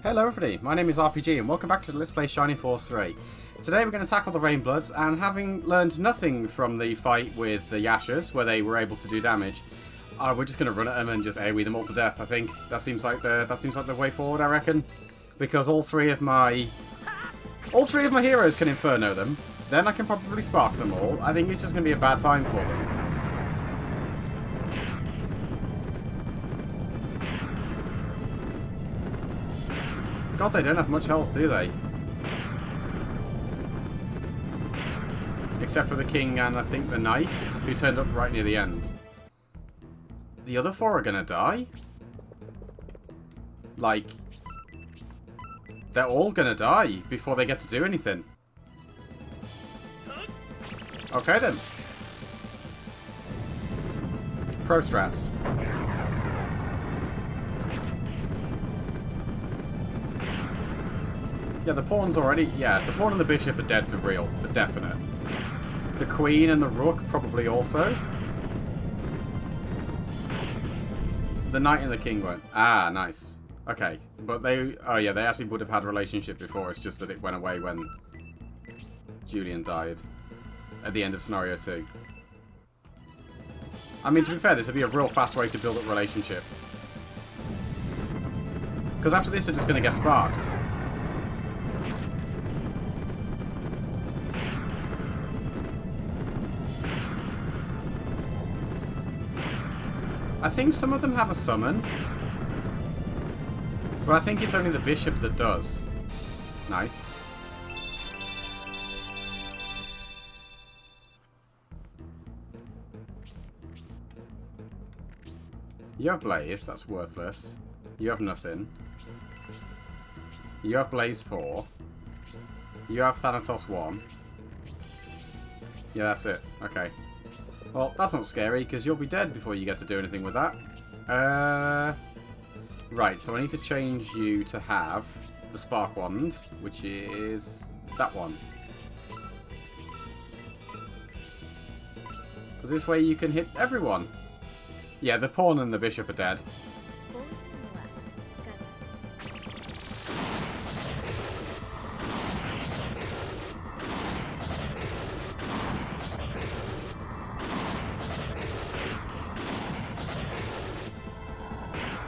Hello everybody, my name is RPG and welcome back to Let's Play Shining Force 3. Today we're going to tackle the Rainbloods, and having learned nothing from the fight with the Yashas, where they were able to do damage, we're just going to run at them and just AoE them all to death, I think. That seems like the way forward, I reckon. Because all three of my heroes can Inferno them, then I can probably spark them all. I think it's just going to be a bad time for them. God, they don't have much health, do they? Except for the king and I think the knight, who turned up right near the end. The other four are gonna die? Like, they're all gonna die before they get to do anything. Okay then. Pro strats. Yeah, the pawn's already... Yeah, the pawn and the bishop are dead for real, for definite. The queen and the rook probably also. The knight and the king won't. Ah, nice. Okay, but they... Oh yeah, they actually would have had a relationship before, it's just that it went away when Julian died. At the end of scenario 2. I mean, to be fair, this would be a real fast way to build up a relationship. Because after this, they're just going to get sparked. I think some of them have a summon. But I think it's only the bishop that does. Nice. You have Blaze, that's worthless. You have nothing. You have Blaze 4. You have Thanatos 1. Yeah, that's it. Okay. Well, that's not scary, because you'll be dead before you get to do anything with that. Right, so I need to change you to have the Spark Wand, which is that one. Because this way you can hit everyone. Yeah, the pawn and the bishop are dead.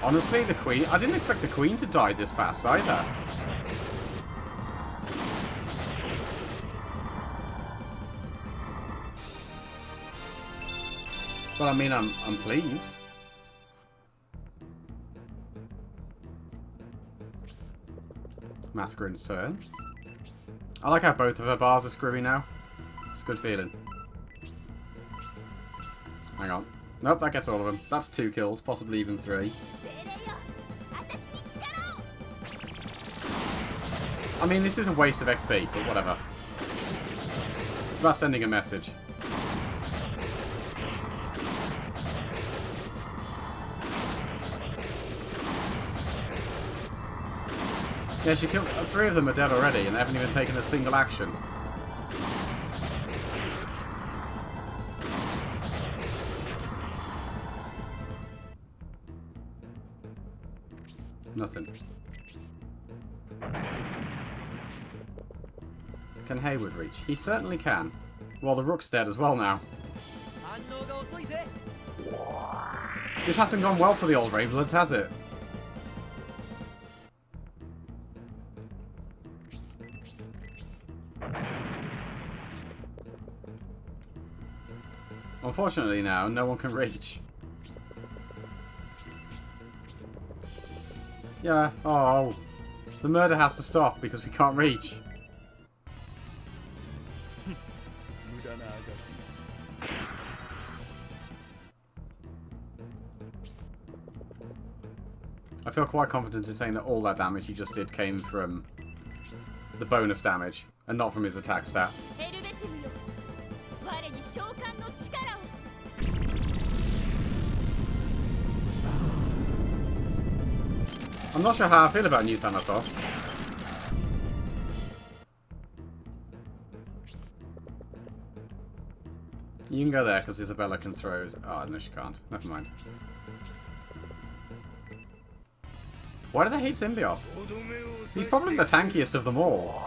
Honestly, the queen... I didn't expect the queen to die this fast either. But I mean, I'm pleased. Mascarin's turn. I like how both of her bars are screwy now. It's a good feeling. Hang on. Nope, that gets all of them. That's 2 kills, possibly even 3. I mean, this is a waste of XP, but whatever. It's about sending a message. Yeah, she killed... 3 of them are dead already, and they haven't even taken a single action. Nothing. Can Hayward reach? He certainly can. Well, the rook's dead as well now. This hasn't gone well for the old Rainbloods, has it? Unfortunately now, no one can reach. Yeah, oh. The murder has to stop because we can't reach. I feel quite confident in saying that all that damage he just did came from the bonus damage and not from his attack stat. I'm not sure how I feel about New Thanatos. You can go there because Isabella can throw... Oh, no, she can't. Never mind. Why do they hate Symbios? He's probably the tankiest of them all.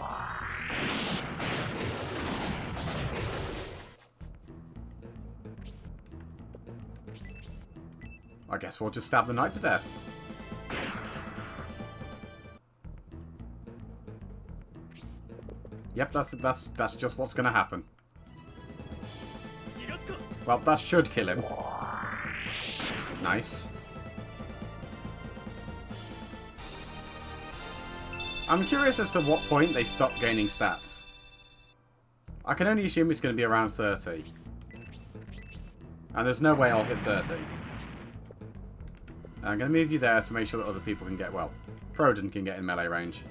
I guess we'll just stab the knight to death. Yep, that's just what's gonna happen. Well, that should kill him. Nice. I'm curious as to what point they stop gaining stats. I can only assume it's going to be around 30. And there's no way I'll hit 30. I'm going to move you there to make sure that other people can get, well, Proden can get in melee range.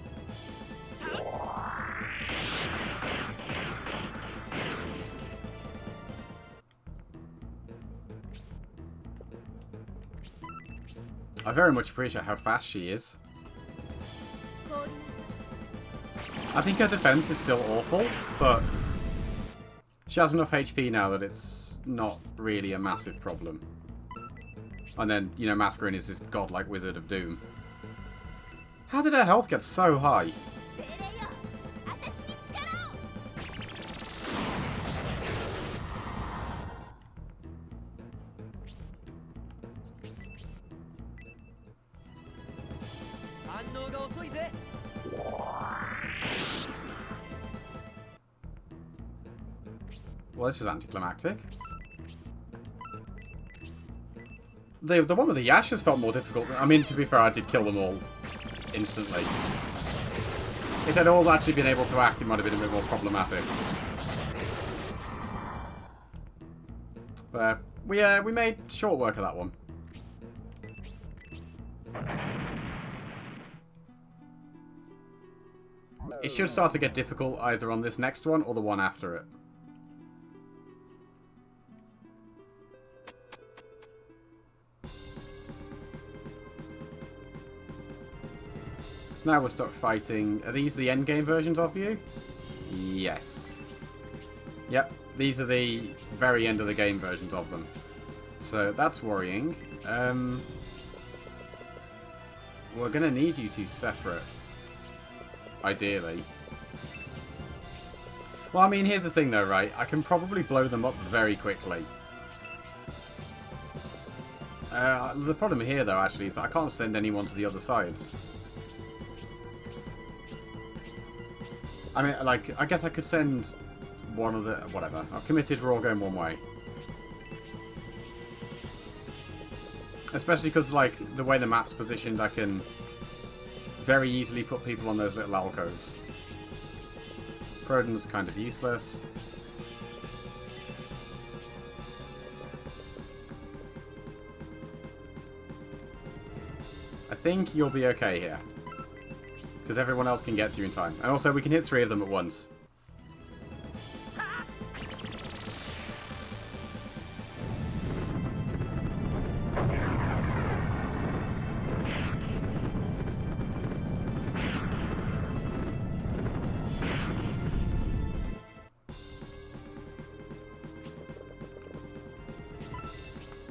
I very much appreciate how fast she is. I think her defense is still awful, but she has enough HP now that it's not really a massive problem. And then, you know, Masquerade is this godlike wizard of doom. How did her health get so high? Well, this was anticlimactic. The one with the Yashas felt more difficult. I mean, to be fair, I did kill them all instantly. If they'd all actually been able to act, it might have been a bit more problematic. But we made short work of that one. It should start to get difficult either on this next one or the one after it. So now we're stuck fighting. Are these the endgame versions of you? Yes. Yep, these are the very end of the game versions of them. So that's worrying. We're going to need you two separate. Ideally. Well, I mean, here's the thing though, right? I can probably blow them up very quickly. The problem here though, actually, is I can't send anyone to the other sides. I mean, like, I guess I could send one of the... whatever. I've committed, we're all going one way. Especially because, like, the way the map's positioned, I can very easily put people on those little alcoves. Proden's kind of useless. I think you'll be okay here. Because everyone else can get to you in time. And also, we can hit 3 of them at once.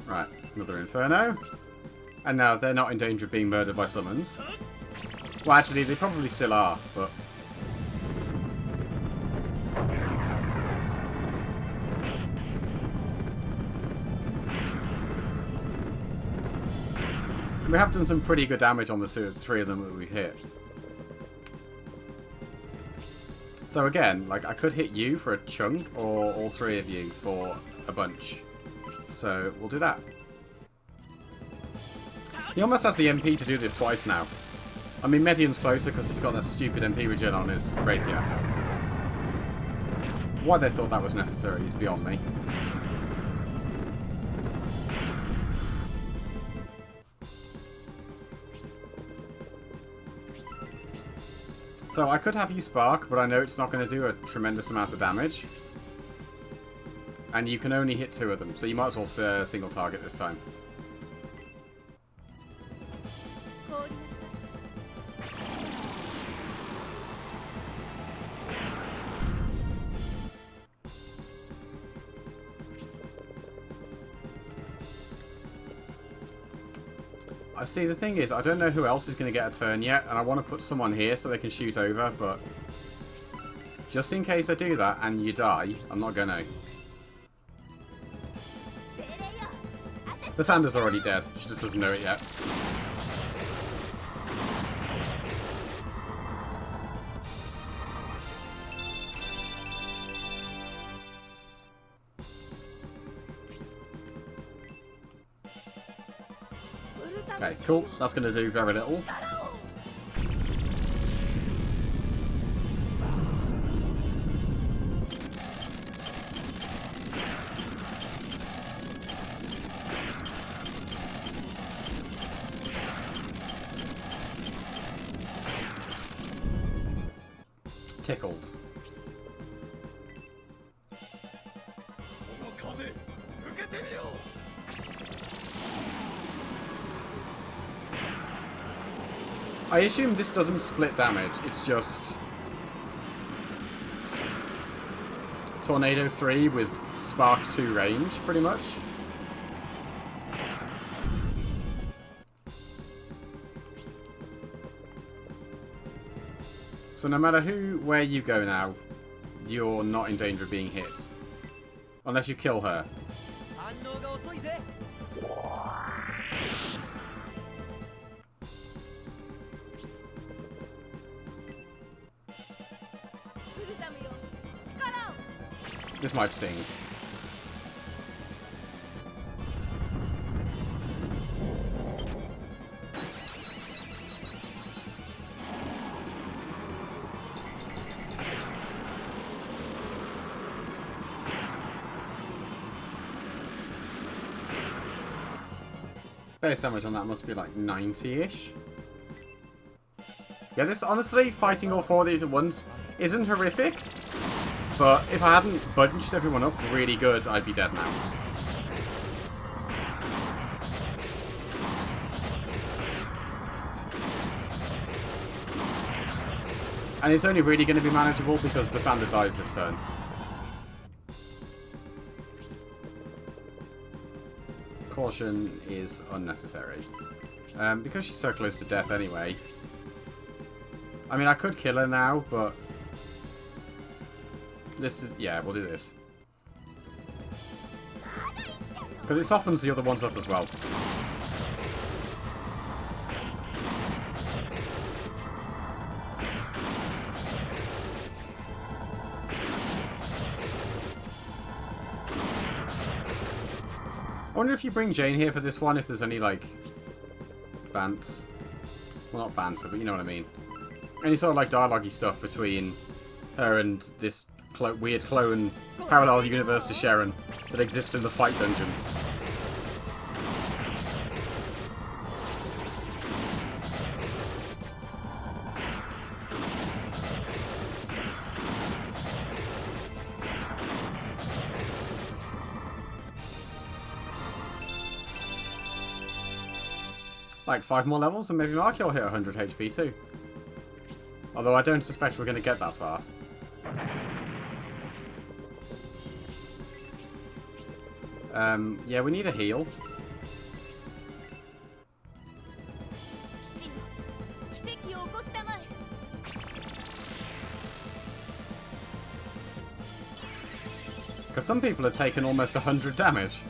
Right, another Inferno. And now they're not in danger of being murdered by summons. Well, actually, they probably still are, but... we have done some pretty good damage on the 3 of them that we've hit. So again, like, I could hit you for a chunk, or all 3 of you for a bunch. So, we'll do that. He almost has the MP to do this twice now. I mean, Median's closer because he's got that stupid MP regen on his rapier. Why they thought that was necessary is beyond me. So I could have you spark, but I know it's not going to do a tremendous amount of damage. And you can only hit 2 of them, so you might as well single target this time. I see, the thing is, I don't know who else is going to get a turn yet, and I want to put someone here so they can shoot over, but just in case I do that and you die, I'm not going to. The Sander's already dead. She just doesn't know it yet. Okay, cool. That's going to do very little. Tickled. I assume this doesn't split damage, it's just Tornado 3 with Spark 2 range, pretty much. So no matter where you go now, you're not in danger of being hit. Unless you kill her. This might sting. Base damage on that must be like 90-ish. Yeah, this honestly, fighting all four of these at once isn't horrific. But if I hadn't bunched everyone up really good, I'd be dead now. And it's only really going to be manageable because Basanda dies this turn. Caution is unnecessary. Because she's so close to death anyway. I mean, I could kill her now, but this is... yeah, we'll do this. Because it softens the other ones up as well. I wonder if you bring Jane here for this one, if there's any, like, bants. Well, not banter, but you know what I mean. Any sort of, like, dialogue-y stuff between her and this weird clone parallel universe to Sharon that exists in the fight dungeon. Like 5 more levels and maybe Marky will hit 100 HP too. Although I don't suspect we're going to get that far. Yeah, we need a heal. Because some people have taken almost 100 damage.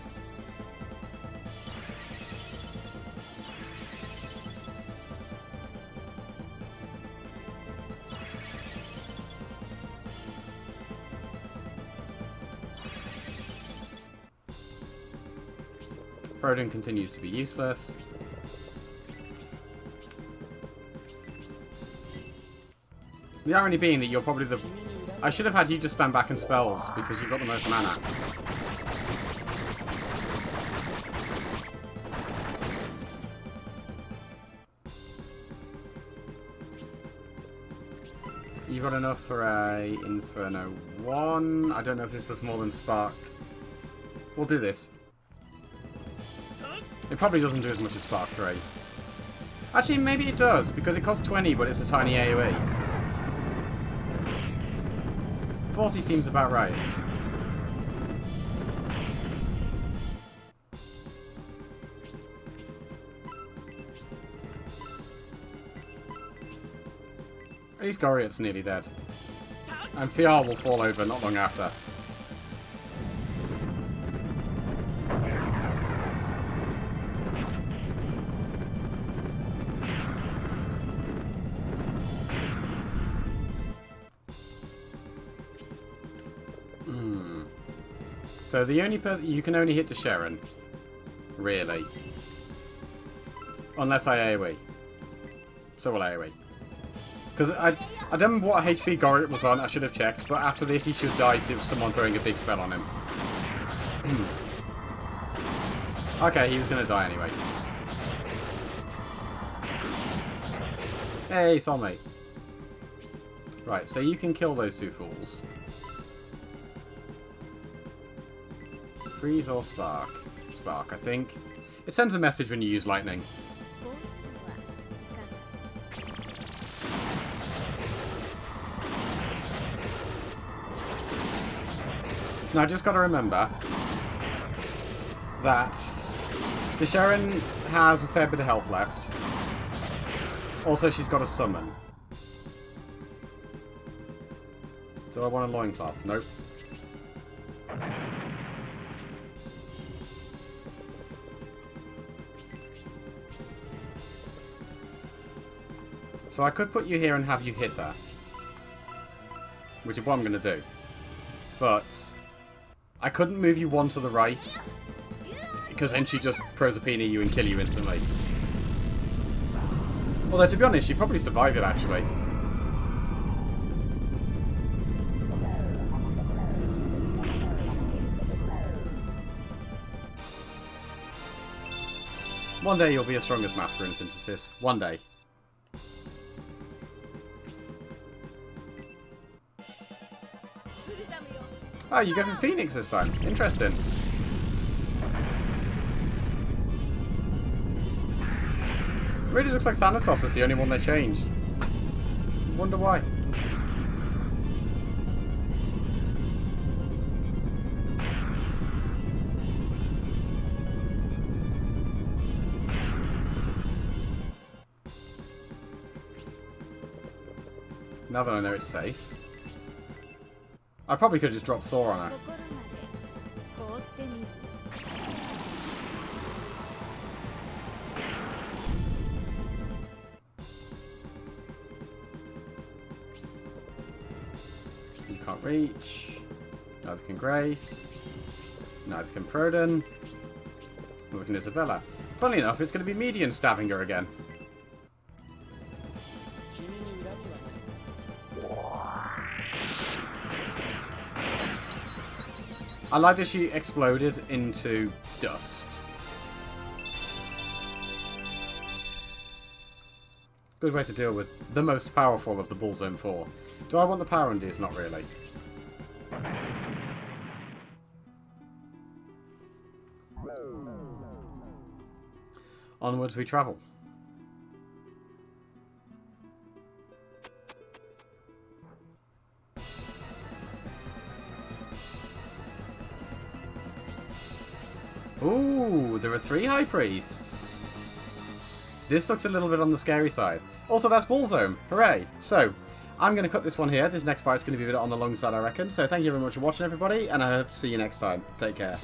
Rodin continues to be useless. The irony being that you're probably the... I should have had you just stand back and spells, because you've got the most mana. You've got enough for a Inferno 1. I don't know if this does more than Spark. We'll do this. It probably doesn't do as much as Spark 3. Actually, maybe it does, because it costs 20, but it's a tiny AoE. 40 seems about right. At least Goriot's nearly dead. And Fiar will fall over not long after. So the only person... You can only hit the Sharon. Really. Unless I AoE. So will AoE. Because I don't remember what HP Goriot was on. I should have checked. But after this, he should die to someone throwing a big spell on him. Okay, he was going to die anyway. Hey, soulmate. Right, so you can kill those two fools. Freeze or spark? Spark, I think. It sends a message when you use lightning. Now, I just got to remember that the Sharon has a fair bit of health left. Also, she's got a summon. Do I want a loincloth? Nope. So I could put you here and have you hit her. Which is what I'm going to do. But I couldn't move you one to the right. Because then she'd just Prosopina you and kill you instantly. Although, to be honest, she'd probably survive it, actually. One day you'll be as strong as Master in Synthesis. One day. Oh, you go for Phoenix this time. Interesting. Really looks like Thanatos is the only one they changed. Wonder why. Now that I know it's safe. I probably could have just dropped Thor on her. You can't reach. Neither can Grace. Neither can Proden. Neither can Isabella. Funnily enough, it's going to be Median stabbing her again. I like that she exploded into dust. Good way to deal with the most powerful of the Bulzome 4. Do I want the power undies? Not really. Onwards we travel. Ooh, there are 3 High Priests. This looks a little bit on the scary side. Also, that's Bulzome. Hooray. So, I'm going to cut this one here. This next fight's going to be a bit on the long side, I reckon. So, thank you very much for watching, everybody, and I hope to see you next time. Take care.